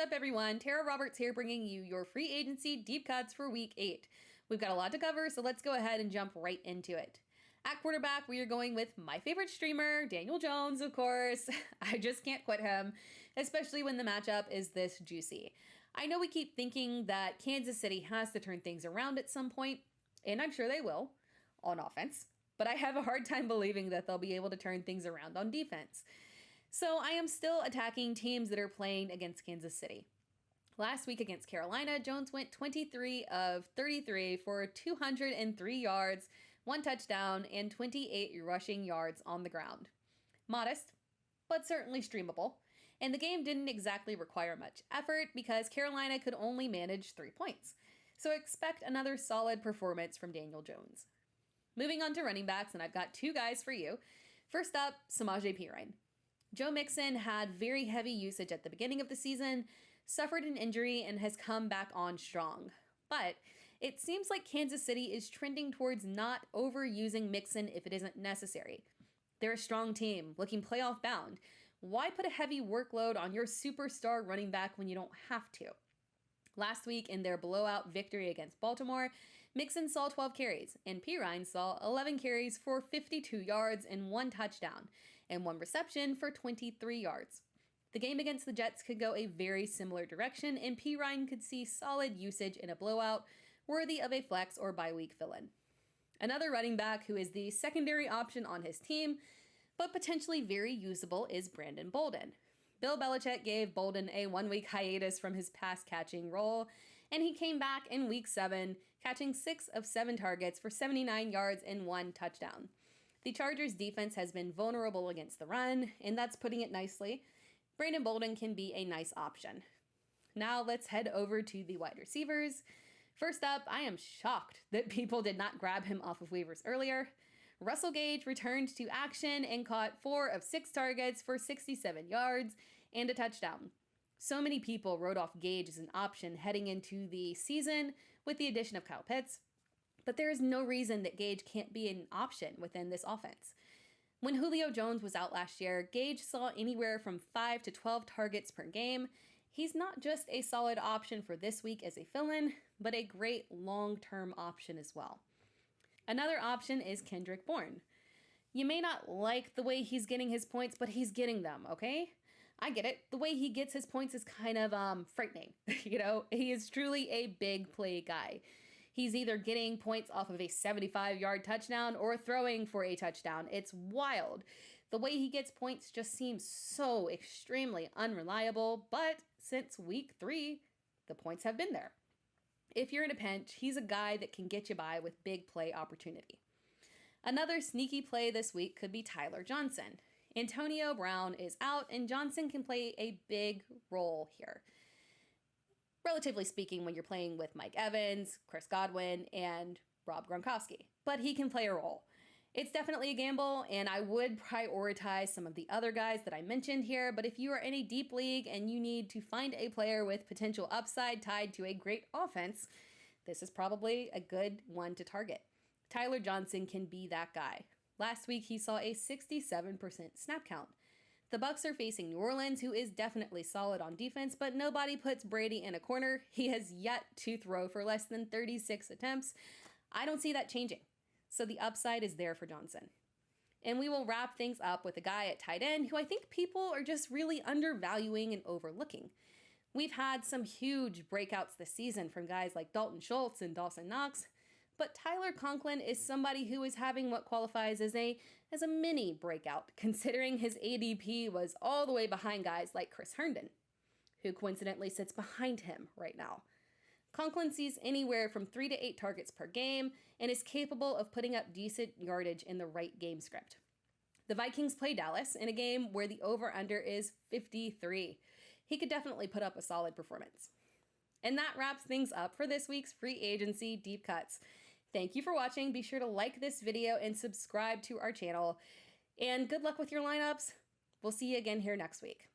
up, everyone? Tera Roberts here, bringing you your free agency deep cuts for week 8. We've got a lot to cover, so let's go ahead and jump right into it. At quarterback, we are going with my favorite streamer, Daniel Jones, of course. I just can't quit him, especially when the matchup is this juicy. I know we keep thinking that Kansas City has to turn things around at some point, and I'm sure they will, on offense, but I have a hard time believing that they'll be able to turn things around on defense. So I am still attacking teams that are playing against Kansas City. Last week against Carolina, Jones went 23 of 33 for 203 yards, 1 touchdown, and 28 rushing yards on the ground. Modest, but certainly streamable. And the game didn't exactly require much effort because Carolina could only manage 3 points. So expect another solid performance from Daniel Jones. Moving on to running backs, and I've got 2 guys for you. First up, Samaje Perine. Joe Mixon had very heavy usage at the beginning of the season, suffered an injury, and has come back on strong. But it seems like Kansas City is trending towards not overusing Mixon if it isn't necessary. They're a strong team, looking playoff bound. Why put a heavy workload on your superstar running back when you don't have to? Last week, in their blowout victory against Baltimore, Mixon saw 12 carries, and Perine saw 11 carries for 52 yards and 1 touchdown, and 1 reception for 23 yards. The game against the Jets could go a very similar direction, and Perine could see solid usage in a blowout, worthy of a flex or bye-week fill-in. Another running back who is the secondary option on his team, but potentially very usable, is Brandon Bolden. Bill Belichick gave Bolden a 1-week hiatus from his pass-catching role, and he came back in Week 7, catching 6 of 7 targets for 79 yards and 1 touchdown. The Chargers' defense has been vulnerable against the run, and that's putting it nicely. Brandon Bolden can be a nice option. Now let's head over to the wide receivers. First up, I am shocked that people did not grab him off of waivers earlier. Russell Gage returned to action and caught 4 of 6 targets for 67 yards and a touchdown. So many people wrote off Gage as an option heading into the season with the addition of Kyle Pitts, but there is no reason that Gage can't be an option within this offense. When Julio Jones was out last year, Gage saw anywhere from 5 to 12 targets per game. He's not just a solid option for this week as a fill-in, but a great long-term option as well. Another option is Kendrick Bourne. You may not like the way he's getting his points, but he's getting them, okay? I get it. The way he gets his points is kind of frightening. He is truly a big play guy. He's either getting points off of a 75-yard touchdown or throwing for a touchdown. It's wild. The way he gets points just seems so extremely unreliable, but since week 3, the points have been there. If you're in a pinch, he's a guy that can get you by with big play opportunity. Another sneaky play this week could be Tyler Johnson. Antonio Brown is out, and Johnson can play a big role here. Relatively speaking, when you're playing with Mike Evans, Chris Godwin, and Rob Gronkowski. But he can play a role. It's definitely a gamble, and I would prioritize some of the other guys that I mentioned here, but if you are in a deep league and you need to find a player with potential upside tied to a great offense, this is probably a good one to target. Tyler Johnson can be that guy. Last week, he saw a 67% snap count. The Bucs are facing New Orleans, who is definitely solid on defense, but nobody puts Brady in a corner. He has yet to throw for less than 36 attempts. I don't see that changing. So the upside is there for Johnson. And we will wrap things up with a guy at tight end who I think people are just really undervaluing and overlooking. We've had some huge breakouts this season from guys like Dalton Schultz and Dawson Knox, but Tyler Conklin is somebody who is having what qualifies as a mini breakout, considering his ADP was all the way behind guys like Chris Herndon, who coincidentally sits behind him right now. Conklin sees anywhere from 3 to 8 targets per game and is capable of putting up decent yardage in the right game script. The Vikings play Dallas in a game where the over-under is 53. He could definitely put up a solid performance. And that wraps things up for this week's free agency deep cuts. Thank you for watching. Be sure to like this video and subscribe to our channel. And good luck with your lineups. We'll see you again here next week.